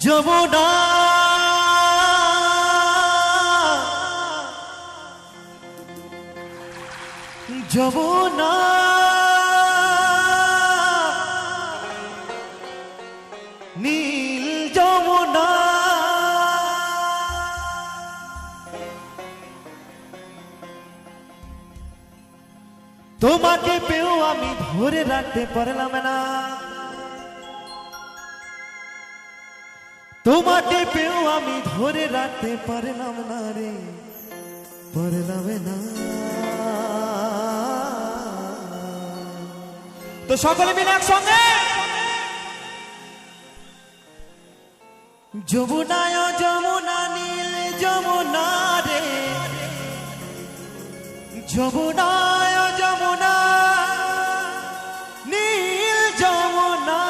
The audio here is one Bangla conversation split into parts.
যমুনা যমুনা নীল যমুনা তোমাকে পেও আমি ধরে রাখতে পারলাম না, তোমাকে পেও আমি ধরে রাখতে পারলাম না রে, পারলাম না। তো সকলে মিলে একসঙ্গে যমুনায় যমুনা নীল যমুনা রে, যমুনায় যমুনা নীল যমুনা।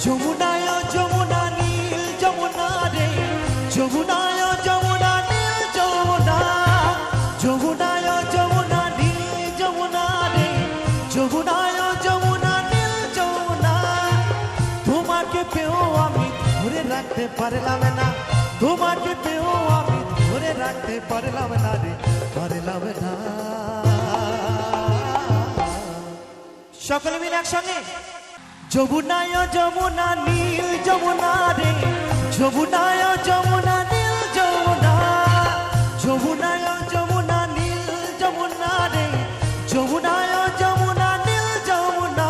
যমুনায় যমুনা নীল যমুনা রে, যমুনায় যমুনা নীল যমুনা, যমুনায় যমুনা নীল যমুনা রে, যমুনায় যমুনা নীল যমুনা। তোমাকে পেও আমি ধরে রাখতে পারলাম না, তোমাকে পেও আমি ধরে রাখতে পারলাম না রে, পারলাম না। সকলে মিলে একসঙ্গে যমুনায় যমুনা নীল যমুনা রে, যমুনায় যমুনা নীল যমুনা, যমুনায় যমুনা নীল যমুনা রে, যমুনায় যমুনা নীল যমুনা।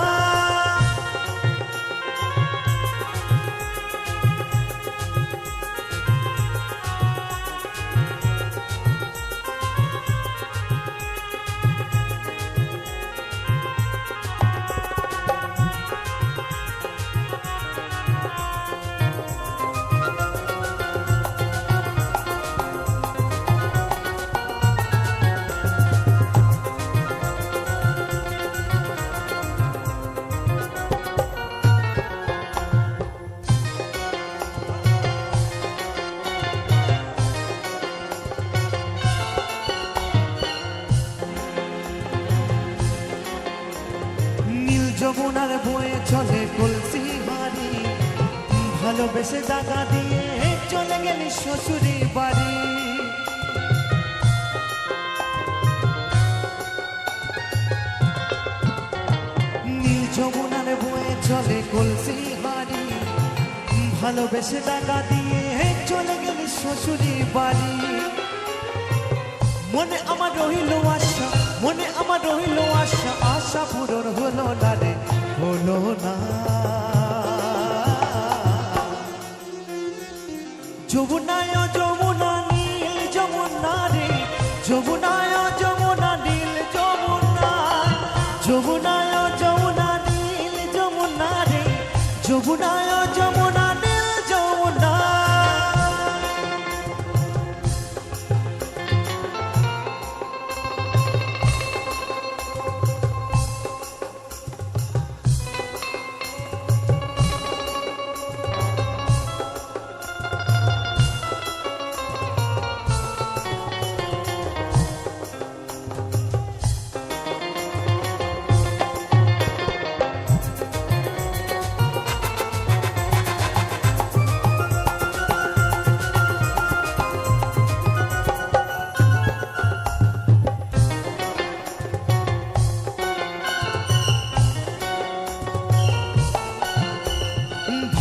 যমুনার বয়ে চলে কলসি হারি, ভালোবেসে জায়গা দিয়ে চলে গেলি শ্বশুরি বাড়ি। নীল যমুনার বয়ে চলে কলসি হারি, ভালোবেসে জায়গা দিয়ে চলে গেলি শ্বশুরি বাড়ি। মনে আমার রইল আশা, মনে আমার রইল আশা, আশা পূরণ হলো না রে, হলো না। যমুনায় যমুনা নীল যমুনা রে, যমুনায় যমুনা নীল যমুনা, যমুনায় যমুনা নীল যমুনা রে, যমুনায় যমুনা নীল যমুনা।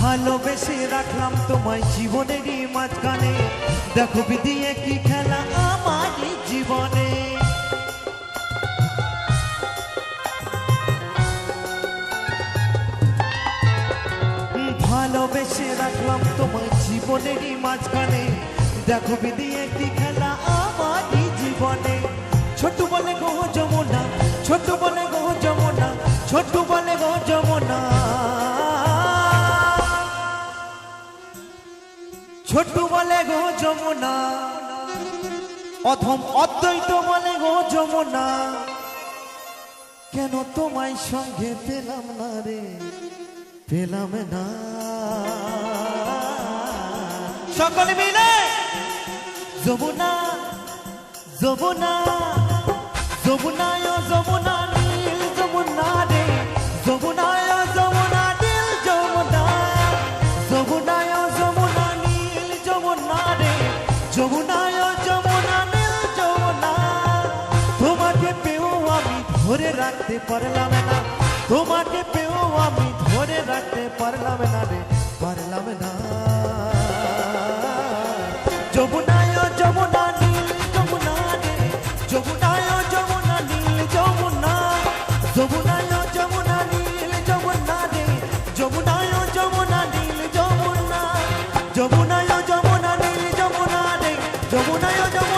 ভালোবেসে রাখলাম তোমায় জীবনেরই মাঝখানে, দেখো বিদিয়ে কি খেলা আমার জীবনে। ভালোবেসে রাখলাম তোমায় জীবন জীবনেরই মাঝখানে দেখো বিধি একটি খেলা আমারই জীবনে। ছোট বলে গো যমুনা, ছোট বলে গো যমুনা, ছোট বলে গো যমুনা, ছোট বলে গো যমুনা, অধম অদ্বৈত বলে গো যমুনা, কেন তোমায় সঙ্গে পেলাম না রে, পেলাম না। সকলে মিলে যমুনা, যমুনা, যমুনায় যমুনা নীল যমুনা রে, যমুনায় যমুনা নীল যমুনা, যমুনায় যমুনা নীল যমুনা রে, যমুনায় যমুনা নীল যমুনা। তোমাকে পেও আমি ধরে রাখতে পারলাম না, তোমাকে পেও আমি ধরে রাখতে পারলাম না রে, পারলাম না। যমুনায় যমুনা নীল যমুনা রে, যমুনায় যমুনা নীল যমুনা, যমুনায় যমুনা নীল যমুনা রে, যমুনায় যমুনা নীল যমুনা, যমুনায় যমুনা নীল যমুনা রে, যমুনায় যমুনা